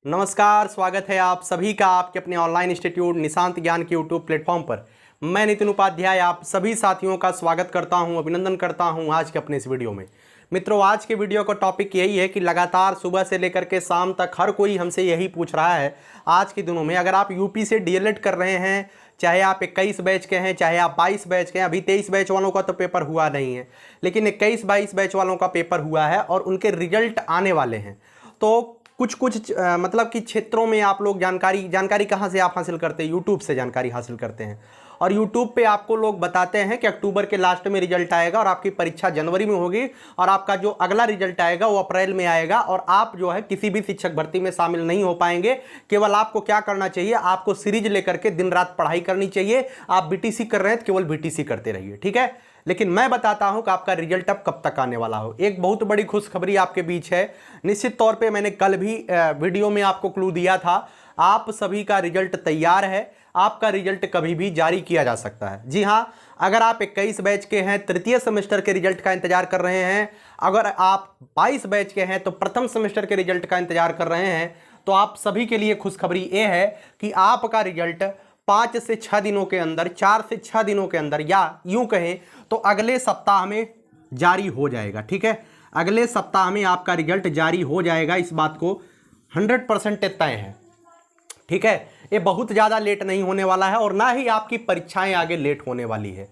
नमस्कार, स्वागत है आप सभी का आपके अपने ऑनलाइन इंस्टीट्यूट निशांत ज्ञान के यूट्यूब प्लेटफॉर्म पर। मैं नितिन उपाध्याय आप सभी साथियों का स्वागत करता हूं, अभिनंदन करता हूं आज के अपने इस वीडियो में। मित्रों, आज के वीडियो का टॉपिक यही है कि लगातार सुबह से लेकर के शाम तक हर कोई हमसे यही पूछ रहा है आज के दिनों में, अगर आप यूपी से डीएलएड कर रहे हैं, चाहे आप 21 बैच के हैं, चाहे आप 22 बैच के हैं, अभी 23 बैच वालों का तो पेपर हुआ नहीं है, लेकिन 21-22 बैच वालों का पेपर हुआ है और उनके रिजल्ट आने वाले हैं। तो कुछ मतलब कि क्षेत्रों में आप लोग जानकारी कहाँ से आप हासिल करते हैं? यूट्यूब से जानकारी हासिल करते हैं और यूट्यूब पे आपको लोग बताते हैं कि अक्टूबर के लास्ट में रिजल्ट आएगा और आपकी परीक्षा जनवरी में होगी और आपका जो अगला रिजल्ट आएगा वो अप्रैल में आएगा और आप जो है किसी भी शिक्षक भर्ती में शामिल नहीं हो पाएंगे। केवल आपको क्या करना चाहिए, आपको सीरीज लेकर के दिन रात पढ़ाई करनी चाहिए। आप बीटीसी कर रहे हैं तो केवल बीटीसी करते रहिए, ठीक है। लेकिन मैं बताता हूं कि आपका रिजल्ट अब कब तक आने वाला हो। एक बहुत बड़ी खुशखबरी आपके बीच है। निश्चित तौर पे मैंने कल भी वीडियो में आपको क्लू दिया था, आप सभी का रिजल्ट तैयार है। आपका रिजल्ट कभी भी जारी किया जा सकता है। जी हां, अगर आप 21 बैच के हैं, तृतीय सेमेस्टर के रिजल्ट का इंतजार कर रहे हैं, अगर आप 22 बैच के हैं तो प्रथम सेमेस्टर के रिजल्ट का इंतजार कर रहे हैं, तो आप सभी के लिए खुशखबरी ये है कि आपका रिजल्ट 5 से 6 दिनों के अंदर, 4 से 6 दिनों के अंदर, या यूं कहें तो अगले सप्ताह में जारी हो जाएगा, ठीक है। अगले सप्ताह में आपका रिजल्ट जारी हो जाएगा, इस बात को 100% तय है, ठीक है। ये बहुत ज़्यादा लेट नहीं होने वाला है और ना ही आपकी परीक्षाएं आगे लेट होने वाली है।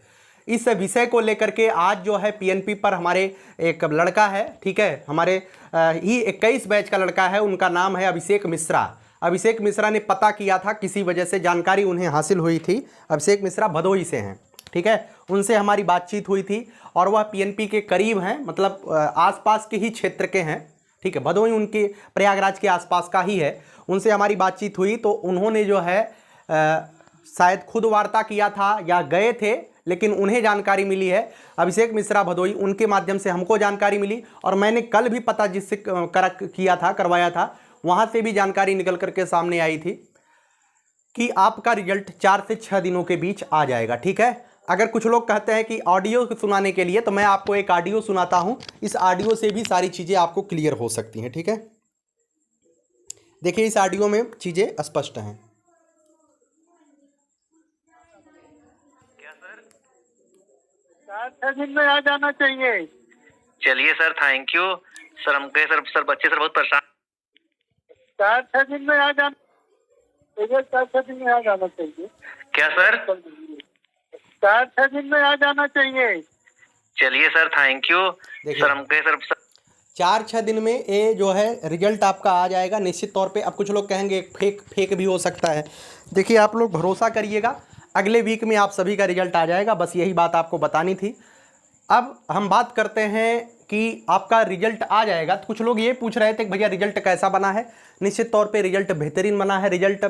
इस विषय को लेकर के आज जो है पीएनपी पर हमारे एक लड़का है, ठीक है, हमारे ही 21 बैच का लड़का है, उनका नाम है अभिषेक मिश्रा। अभिषेक मिश्रा ने पता किया था, किसी वजह से जानकारी उन्हें हासिल हुई थी। अभिषेक मिश्रा भदोही से हैं, ठीक है, उनसे हमारी बातचीत हुई थी और वह पीएनपी के करीब हैं, मतलब आसपास के ही क्षेत्र के हैं, ठीक है। भदोही उनके प्रयागराज के आसपास का ही है। उनसे हमारी बातचीत हुई तो उन्होंने जो है शायद खुद वार्ता किया था या गए थे, लेकिन उन्हें जानकारी मिली है, अभिषेक मिश्रा भदोही, उनके माध्यम से हमको जानकारी मिली और मैंने कल भी पता जिससे करवाया था, वहाँ से भी जानकारी निकल करके सामने आई थी कि आपका रिजल्ट 4 से 6 दिनों के बीच आ जाएगा, ठीक है। अगर कुछ लोग कहते हैं कि ऑडियो सुनाने के लिए, तो मैं आपको एक ऑडियो सुनाता हूं। इस ऑडियो से भी सारी चीज़ें आपको क्लियर हो सकती हैं, ठीक है। देखिए, इस ऑडियो में चीज़ें स्पष्ट हैं। क्या सर? 4-6 दिन में आ जाना चाहिए। चलिए सर, थैंक यू सर। हम कहे सर बच्चे सर बहुत परेशान। 4-6 दिन में आ जाना चाहिए। 4-6 दिन में आ जाना चाहिए। क्या सर? 4-6 दिन में आ जाना चाहिए। चलिए सर, थैंक यू सर। हम कहे सर 4-6 दिन में ये जो है रिजल्ट आपका आ जाएगा निश्चित तौर पे। अब कुछ लोग कहेंगे फेक भी हो सकता है। देखिए, आप लोग भरोसा करिएगा, अगले वीक में आप सभी का रिजल्ट आ जाएगा। बस यही बात आपको बतानी थी। अब हम बात करते हैं कि आपका रिजल्ट आ जाएगा, तो कुछ लोग ये पूछ रहे थे कि भैया रिजल्ट कैसा बना है। निश्चित तौर पे रिजल्ट बेहतरीन बना है। रिजल्ट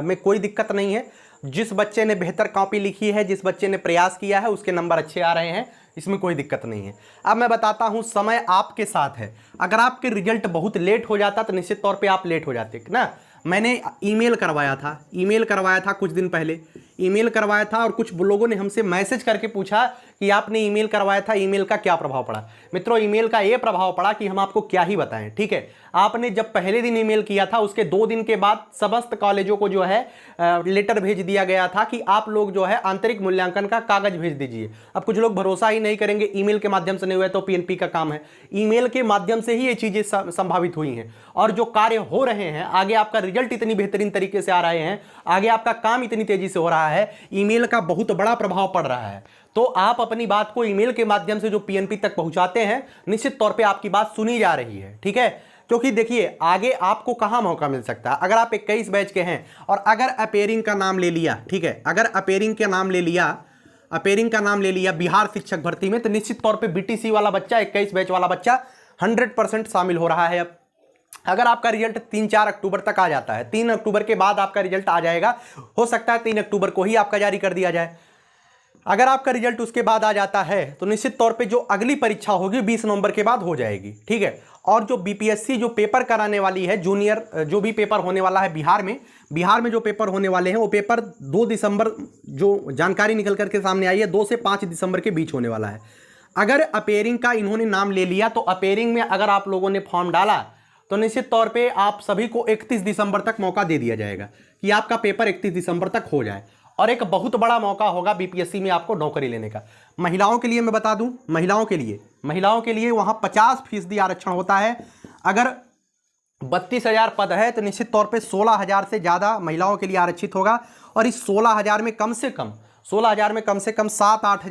में कोई दिक्कत नहीं है। जिस बच्चे ने बेहतर कॉपी लिखी है, जिस बच्चे ने प्रयास किया है, उसके नंबर अच्छे आ रहे हैं, इसमें कोई दिक्कत नहीं है। अब मैं बताता हूं, समय आपके साथ है। अगर आपके रिजल्ट बहुत लेट हो जाता तो निश्चित तौर पे आप लेट हो जाते ना। मैंने ईमेल करवाया था कुछ दिन पहले, ईमेल करवाया था और कुछ लोगों ने हमसे मैसेज करके पूछा कि आपने ईमेल करवाया था, ईमेल का क्या प्रभाव पड़ा। मित्रों, ईमेल का ये प्रभाव पड़ा कि हम आपको क्या ही बताएं, ठीक है। आपने जब पहले दिन ईमेल किया था, उसके 2 दिन के बाद समस्त कॉलेजों को जो है लेटर भेज दिया गया था कि आप लोग जो है आंतरिक मूल्यांकन का कागज भेज दीजिए। अब कुछ लोग भरोसा ही नहीं करेंगे, ईमेल के माध्यम से नहीं हुआ तो पीएनपी का काम है। ईमेल के माध्यम से ही ये चीजें संभावित हुई हैं और जो कार्य हो रहे हैं, आगे आपका रिजल्ट इतनी बेहतरीन तरीके से आ रहे हैं, आगे आपका काम इतनी तेजी से हो रहा है, ईमेल का बहुत बड़ा प्रभाव पड़ रहा है। तो आप अपनी बात को ईमेल के माध्यम से जो पीएनपी तक पहुंचाते हैं, निश्चित तौर पे आपकी बात सुनी जा रही है, ठीक है। क्योंकि देखिए, आगे आपको कहां मौका मिल सकता है। अगर आप 21 बैच के हैं और अगर अपेयरिंग का नाम ले लिया, ठीक है, अगर अपेयरिंग का नाम ले लिया बिहार शिक्षक भर्ती में, तो निश्चित तौर पे बीटीसी वाला बच्चा, 21 बैच वाला बच्चा 100% शामिल हो रहा है। अब अगर आपका रिजल्ट 3-4 अक्टूबर तक आ जाता है, 3 अक्टूबर के बाद आपका रिजल्ट आ जाएगा, हो सकता है 3 अक्टूबर को ही आपका जारी कर दिया जाए। अगर आपका रिजल्ट उसके बाद आ जाता है तो निश्चित तौर पे जो अगली परीक्षा होगी 20 नवंबर के बाद हो जाएगी, ठीक है। और जो बीपीएससी जो पेपर कराने वाली है, जूनियर जो भी पेपर होने वाला है बिहार में जो पेपर होने वाले हैं, वो पेपर 2 दिसंबर, जो जानकारी निकल करके सामने आई है, 2 से 5 दिसंबर के बीच होने वाला है। अगर अपेयरिंग का इन्होंने नाम ले लिया तो अपेयरिंग में अगर आप लोगों ने फॉर्म डाला तो निश्चित तौर पे आप सभी को 31 दिसंबर तक मौका दे दिया जाएगा कि आपका पेपर 31 दिसंबर तक हो जाए। और एक बहुत बड़ा मौका होगा बीपीएससी में आपको नौकरी लेने का। महिलाओं के लिए मैं बता दूं, महिलाओं के लिए वहां 50% आरक्षण होता है। अगर 32,000 पद है तो निश्चित तौर पे 16,000 से ज़्यादा महिलाओं के लिए आरक्षित होगा। और इस 16,000 में कम से कम 7-8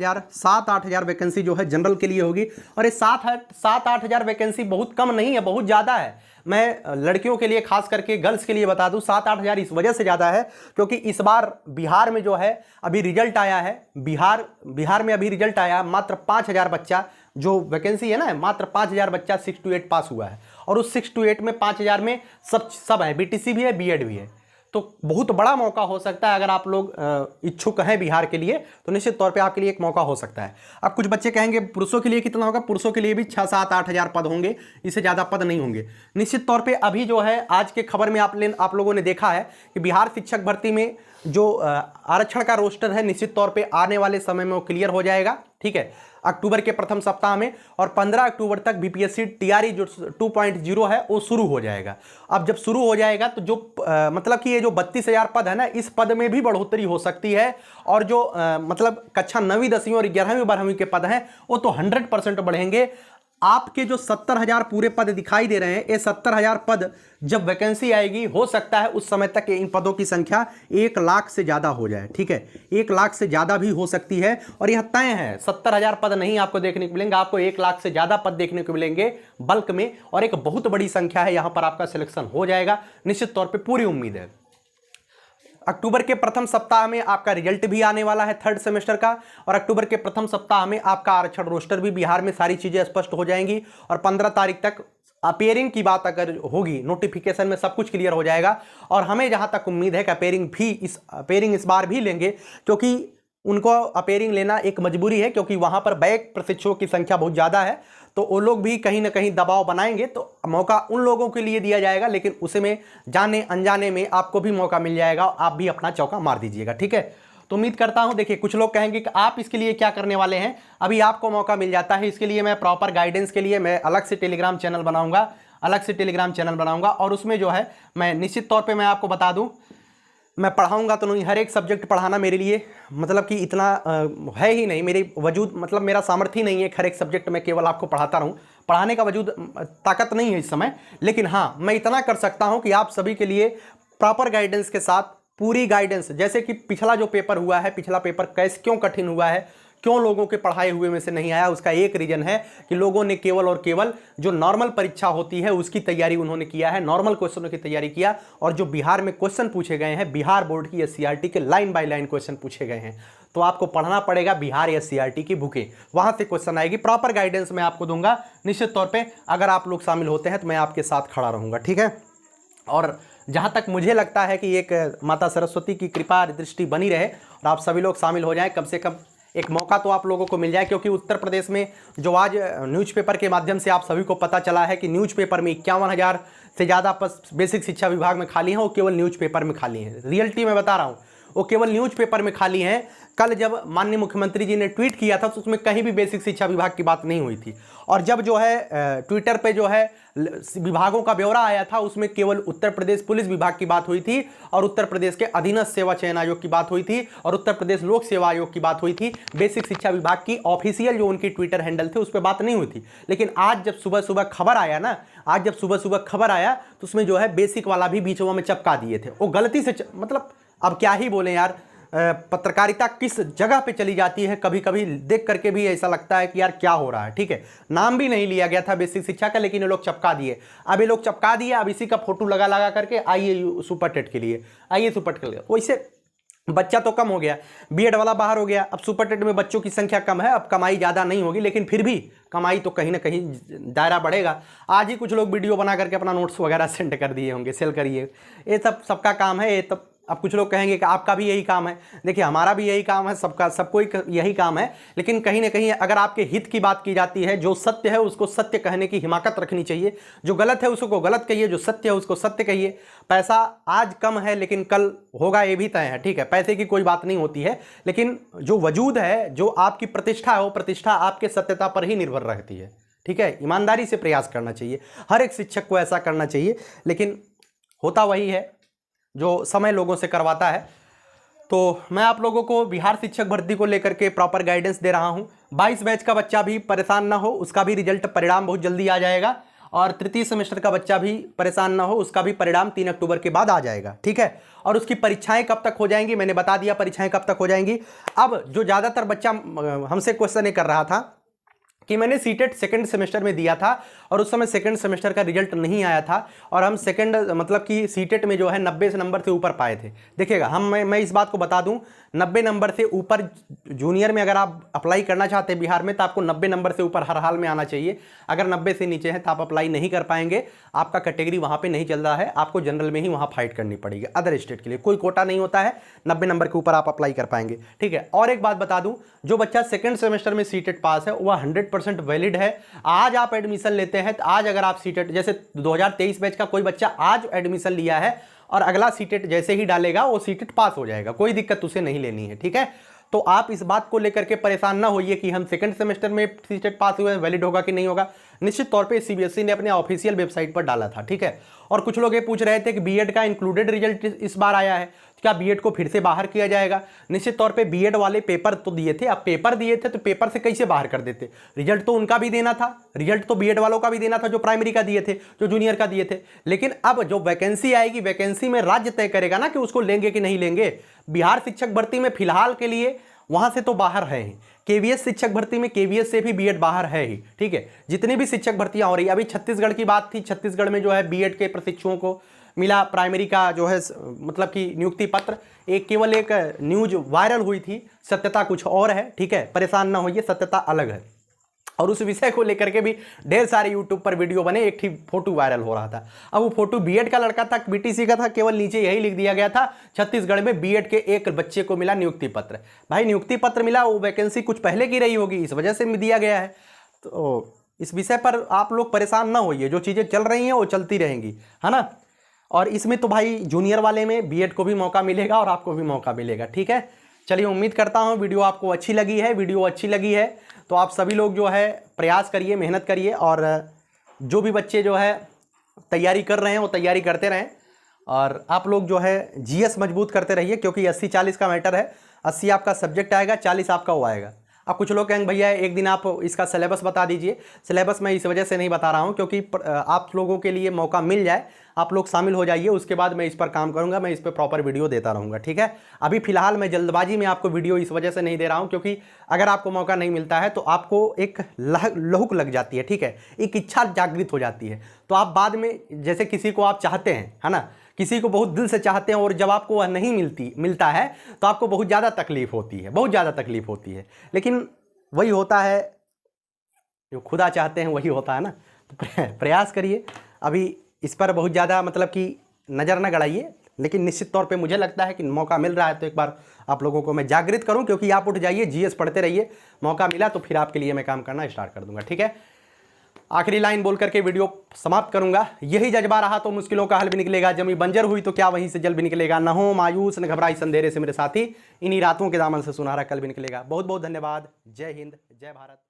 हज़ार वैकेंसी जो है जनरल के लिए होगी। और ये 7-8 हज़ार वैकेंसी बहुत कम नहीं है, बहुत ज़्यादा है। मैं लड़कियों के लिए, खास करके गर्ल्स के लिए बता दूं, 7-8 हज़ार इस वजह से ज़्यादा है क्योंकि इस बार बिहार में जो है अभी रिजल्ट आया है, बिहार में अभी रिजल्ट आया, मात्र 5,000 बच्चा जो वैकेंसी है ना, मात्र 5,000 बच्चा 6 to 8 पास हुआ है। और उस 6 to 8 में 5,000 में सब है, बीटीसी भी है, बीएड भी है। तो बहुत बड़ा मौका हो सकता है। अगर आप लोग इच्छुक हैं बिहार के लिए तो निश्चित तौर पे आपके लिए एक मौका हो सकता है। अब कुछ बच्चे कहेंगे पुरुषों के लिए कितना होगा? पुरुषों के लिए भी 6-7-8 हज़ार पद होंगे, इससे ज़्यादा पद नहीं होंगे। निश्चित तौर पे अभी जो है आज के खबर में आप लोगों ने देखा है कि बिहार शिक्षक भर्ती में जो आरक्षण का रोस्टर है निश्चित तौर पर आने वाले समय में वो क्लियर हो जाएगा। ठीक है, अक्टूबर के प्रथम सप्ताह में। और 15 अक्टूबर तक बीपीएससी टीआरई जो 2.0 है वो शुरू हो जाएगा। अब जब शुरू हो जाएगा तो जो मतलब कि ये जो 32,000 पद है ना, इस पद में भी बढ़ोतरी हो सकती है। और जो मतलब कक्षा 9वीं 10वीं और 11वीं 12वीं के पद हैं वो तो 100% बढ़ेंगे। आपके जो 70,000 पूरे पद दिखाई दे रहे हैं, ये 70,000 पद जब वैकेंसी आएगी हो सकता है उस समय तक इन पदों की संख्या 1 लाख से ज़्यादा हो जाए। ठीक है, 1 लाख से ज़्यादा भी हो सकती है। और यह तय है, 70,000 पद नहीं आपको देखने को मिलेंगे, आपको 1 लाख से ज़्यादा पद देखने को मिलेंगे बल्क में। और एक बहुत बड़ी संख्या है, यहाँ पर आपका सिलेक्शन हो जाएगा निश्चित तौर पर, पूरी उम्मीद है। अक्टूबर के प्रथम सप्ताह में आपका रिजल्ट भी आने वाला है 3rd सेमेस्टर का। और अक्टूबर के प्रथम सप्ताह में आपका आरक्षण रोस्टर भी, बिहार में सारी चीज़ें स्पष्ट हो जाएंगी। और 15 तारीख तक अपेयरिंग की बात अगर होगी, नोटिफिकेशन में सब कुछ क्लियर हो जाएगा। और हमें जहाँ तक उम्मीद है कि अपेयरिंग इस बार भी लेंगे, क्योंकि उनको अपेयरिंग लेना एक मजबूरी है, क्योंकि वहाँ पर बैक प्रशिक्षुओं की संख्या बहुत ज़्यादा है। तो वो लोग भी कहीं ना कहीं दबाव बनाएंगे, तो मौका उन लोगों के लिए दिया जाएगा, लेकिन उसमें जाने अनजाने में आपको भी मौका मिल जाएगा, आप भी अपना चौका मार दीजिएगा। ठीक है, तो उम्मीद करता हूं, देखिए कुछ लोग कहेंगे कि आप इसके लिए क्या करने वाले हैं, अभी आपको मौका मिल जाता है। इसके लिए मैं प्रॉपर गाइडेंस के लिए मैं अलग से टेलीग्राम चैनल बनाऊंगा और उसमें जो है मैं निश्चित तौर पर मैं आपको बता दूँ, मैं पढ़ाऊंगा तो नहीं, हर एक सब्जेक्ट पढ़ाना मेरे लिए मतलब कि इतना है ही नहीं, मेरी वजूद मतलब मेरा सामर्थ्य ही नहीं है हर एक सब्जेक्ट में केवल आपको पढ़ाता रहूं, पढ़ाने का वजूद ताकत नहीं है इस समय। लेकिन हाँ, मैं इतना कर सकता हूं कि आप सभी के लिए प्रॉपर गाइडेंस के साथ पूरी गाइडेंस, जैसे कि पिछला जो पेपर हुआ है, पिछला पेपर कैसे क्यों कठिन हुआ है, क्यों लोगों के पढ़ाए हुए में से नहीं आया, उसका एक रीज़न है कि लोगों ने केवल और केवल जो नॉर्मल परीक्षा होती है उसकी तैयारी उन्होंने किया है, नॉर्मल क्वेश्चनों की तैयारी किया। और जो बिहार में क्वेश्चन पूछे गए हैं, बिहार बोर्ड की एससीईआरटी के लाइन बाय लाइन क्वेश्चन पूछे गए हैं, तो आपको पढ़ना पड़ेगा बिहार एससीईआरटी की बुकें, वहाँ से क्वेश्चन आएगी। प्रॉपर गाइडेंस मैं आपको दूंगा निश्चित तौर पर। अगर आप लोग शामिल होते हैं तो मैं आपके साथ खड़ा रहूँगा। ठीक है, और जहाँ तक मुझे लगता है कि एक माता सरस्वती की कृपा दृष्टि बनी रहे और आप सभी लोग शामिल हो जाएं, कम से कम एक मौका तो आप लोगों को मिल जाए। क्योंकि उत्तर प्रदेश में जो आज न्यूज़पेपर के माध्यम से आप सभी को पता चला है कि न्यूज़पेपर में 51,000 से ज़्यादा बेसिक शिक्षा विभाग में खाली हैं, वो केवल न्यूज़पेपर में खाली हैं। रियलिटी में बता रहा हूँ, वो केवल न्यूज़पेपर में खाली हैं। कल जब माननीय मुख्यमंत्री जी ने ट्वीट किया था तो उसमें कहीं भी बेसिक शिक्षा विभाग की बात नहीं हुई थी। और जब जो है ट्विटर पे जो है विभागों का ब्यौरा आया था, उसमें केवल उत्तर प्रदेश पुलिस विभाग की बात हुई थी और उत्तर प्रदेश के अधीनस्थ सेवा चयन आयोग की बात हुई थी और उत्तर प्रदेश लोक सेवा आयोग की बात हुई थी। बेसिक शिक्षा विभाग की ऑफिशियल जो उनकी ट्विटर हैंडल थे उस पर बात नहीं हुई थी। लेकिन आज जब सुबह सुबह खबर आया ना, तो उसमें जो है बेसिक वाला भी बीचों में चपका दिए थे। वो गलती से मतलब अब क्या ही बोले यार, पत्रकारिता किस जगह पे चली जाती है, कभी कभी देख करके भी ऐसा लगता है कि यार क्या हो रहा है। ठीक है, नाम भी नहीं लिया गया था बेसिक शिक्षा का, लेकिन ये लोग चपका दिए। अब ये लोग चपका दिए, अब इसी का फोटो लगा करके आइए सुपर टेट के लिए, आइए सुपर टेट के लिए। वैसे बच्चा तो कम हो गया, बीएड वाला बाहर हो गया, अब सुपर टेट में बच्चों की संख्या कम है, अब कमाई ज़्यादा नहीं होगी, लेकिन फिर भी कमाई तो कहीं ना कहीं दायरा बढ़ेगा। आज ही कुछ लोग वीडियो बना करके अपना नोट्स वगैरह सेंड कर दिए होंगे, सेल करिए, ये सबका काम है। ये तब अब कुछ लोग कहेंगे कि आपका भी यही काम है। देखिए हमारा भी यही काम है, सबको यही काम है। लेकिन कहीं ना कहीं अगर आपके हित की बात की जाती है, जो सत्य है उसको सत्य कहने की हिमाकत रखनी चाहिए, जो गलत है उसको गलत कहिए, जो सत्य है उसको सत्य कहिए। पैसा आज कम है लेकिन कल होगा, ये भी तय है। ठीक है, पैसे की कोई बात नहीं होती है, लेकिन जो वजूद है, जो आपकी प्रतिष्ठा है, वो प्रतिष्ठा आपके सत्यता पर ही निर्भर रहती है। ठीक ठीक है, ईमानदारी से प्रयास करना चाहिए, हर एक शिक्षक को ऐसा करना चाहिए। लेकिन होता वही है जो समय लोगों से करवाता है। तो मैं आप लोगों को बिहार शिक्षक भर्ती को लेकर के प्रॉपर गाइडेंस दे रहा हूं। 22 बैच का बच्चा भी परेशान ना हो, उसका भी रिजल्ट परिणाम बहुत जल्दी आ जाएगा। और तृतीय सेमेस्टर का बच्चा भी परेशान ना हो, उसका भी परिणाम 3 अक्टूबर के बाद आ जाएगा, ठीक है। और उसकी परीक्षाएं कब तक हो जाएंगी, मैंने बता दिया परीक्षाएं कब तक हो जाएंगी। अब जो ज़्यादातर बच्चा हमसे क्वेश्चन ये कर रहा था कि मैंने सीटेट सेकंड सेमेस्टर में दिया था और उस समय सेकंड सेमेस्टर का रिजल्ट नहीं आया था और हम सेकंड मतलब कि सीटेट में जो है 90 नंबर से ऊपर पाए थे। देखिएगा, मैं इस बात को बता दूं, 90 नंबर से ऊपर जूनियर में अगर आप अप्लाई करना चाहते हैं बिहार में तो आपको 90 नंबर से ऊपर हर हाल में आना चाहिए। अगर 90 से नीचे है तो आप अप्लाई नहीं कर पाएंगे, आपका कैटेगरी वहाँ पर नहीं चल रहा है, आपको जनरल में ही वहाँ फाइट करनी पड़ेगी। अदर स्टेट के लिए कोई कोटा नहीं होता है, 90 नंबर के ऊपर आप अप्लाई कर पाएंगे, ठीक है। और एक बात बता दूं, जो बच्चा सेकंड सेमेस्टर में सीटेट पास है वह 100% वैलिड है। आज आप एडमिशन लेते हैं तो आज अगर आप सीटेट, जैसे 2023 बैच का कोई बच्चा आज एडमिशन लिया है और अगला सीटेट जैसे ही डालेगा वो सीटेट पास हो जाएगा, कोई दिक्कत उसे नहीं लेनी है, ठीक है। तो आप इस बात को लेकर के परेशान ना होइए कि हम सेकंड सेमेस्टर में सीटेट पास हुए, वैलिड होगा कि नहीं होगा। निश्चित तौर पे सीबीएसई ने अपने ऑफिशियल वेबसाइट पर डाला था, ठीक है। और कुछ लोग ये पूछ रहे थे कि बीएड का इंक्लूडेड रिजल्ट इस बार आया है, क्या बीएड को फिर से बाहर किया जाएगा। निश्चित तौर पे बीएड वाले पेपर तो दिए थे, अब पेपर दिए थे तो पेपर से कैसे बाहर कर देते, रिजल्ट तो उनका भी देना था, रिजल्ट तो बीएड वालों का भी देना था जो प्राइमरी का दिए थे, जो जूनियर का दिए थे। लेकिन अब जो वैकेंसी आएगी, वैकेंसी में राज्य तय करेगा ना कि उसको लेंगे कि नहीं लेंगे। बिहार शिक्षक भर्ती में फिलहाल के लिए वहां से तो बाहर है ही, केवीएस शिक्षक भर्ती में केवीएस से भी बीएड बाहर है ही, ठीक है। जितनी भी शिक्षक भर्तियां हो रही है, अभी छत्तीसगढ़ की बात थी, छत्तीसगढ़ में जो है बीएड के प्रशिक्षुओं को मिला प्राइमरी का जो है मतलब कि नियुक्ति पत्र। एक केवल एक न्यूज वायरल हुई थी, सत्यता कुछ और है, ठीक है, परेशान ना होइए, सत्यता अलग है। और उस विषय को लेकर के भी ढेर सारे यूट्यूब पर वीडियो बने, एक ठीक फोटो वायरल हो रहा था। अब वो फोटो बीएड का लड़का था, बीटीसी का था, केवल नीचे यही लिख दिया गया था छत्तीसगढ़ में बीएड के एक बच्चे को मिला नियुक्ति पत्र। भाई नियुक्ति पत्र मिला, वो वैकेंसी कुछ पहले की रही होगी, इस वजह से दिया गया है। तो इस विषय पर आप लोग परेशान ना होइए, जो चीज़ें चल रही हैं वो चलती रहेंगी, है ना। और इसमें तो भाई जूनियर वाले में बीएड को भी मौका मिलेगा और आपको भी मौका मिलेगा, ठीक है। चलिए, उम्मीद करता हूँ वीडियो आपको अच्छी लगी है। वीडियो अच्छी लगी है तो आप सभी लोग जो है प्रयास करिए, मेहनत करिए, और जो भी बच्चे जो है तैयारी कर रहे हैं वो तैयारी करते रहें। और आप लोग जो है जीएस मजबूत करते रहिए, क्योंकि 80-40 का मैटर है। 80 आपका सब्जेक्ट आएगा, 40 आपका वो आएगा। अब कुछ लोग कहेंगे भैया एक दिन आप इसका सिलेबस बता दीजिए। सिलेबस मैं इस वजह से नहीं बता रहा हूँ क्योंकि आप लोगों के लिए मौका मिल जाए, आप लोग शामिल हो जाइए, उसके बाद मैं इस पर काम करूँगा, मैं इस पर प्रॉपर वीडियो देता रहूँगा, ठीक है। अभी फिलहाल मैं जल्दबाजी में आपको वीडियो इस वजह से नहीं दे रहा हूँ क्योंकि अगर आपको मौका नहीं मिलता है तो आपको एक लहुक लग जाती है, ठीक है, एक इच्छा जागृत हो जाती है। तो आप बाद में जैसे किसी को आप चाहते हैं, है ना, किसी को बहुत दिल से चाहते हैं और जब आपको वह नहीं मिलता है तो आपको बहुत ज़्यादा तकलीफ होती है, बहुत ज़्यादा तकलीफ होती है। लेकिन वही होता है जो खुदा चाहते हैं, वही होता है ना। तो प्रयास करिए, अभी इस पर बहुत ज़्यादा मतलब कि नज़र न गड़ाइए, लेकिन निश्चित तौर पे मुझे लगता है कि मौका मिल रहा है तो एक बार आप लोगों को मैं जागृत करूं, क्योंकि आप उठ जाइए, जीएस पढ़ते रहिए, मौका मिला तो फिर आपके लिए मैं काम करना स्टार्ट कर दूंगा, ठीक है। आखिरी लाइन बोल करके वीडियो समाप्त करूंगा। यही जज्बा रहा तो मुश्किलों का हल भी निकलेगा, जमी बंजर हुई तो क्या वहीं से जल भी निकलेगा। न हो मायूस न घबराई अंधेरे से मेरे साथी, इन्हीं रातों के दामन से सुनहरा कल भी निकलेगा। बहुत बहुत धन्यवाद। जय हिंद, जय भारत।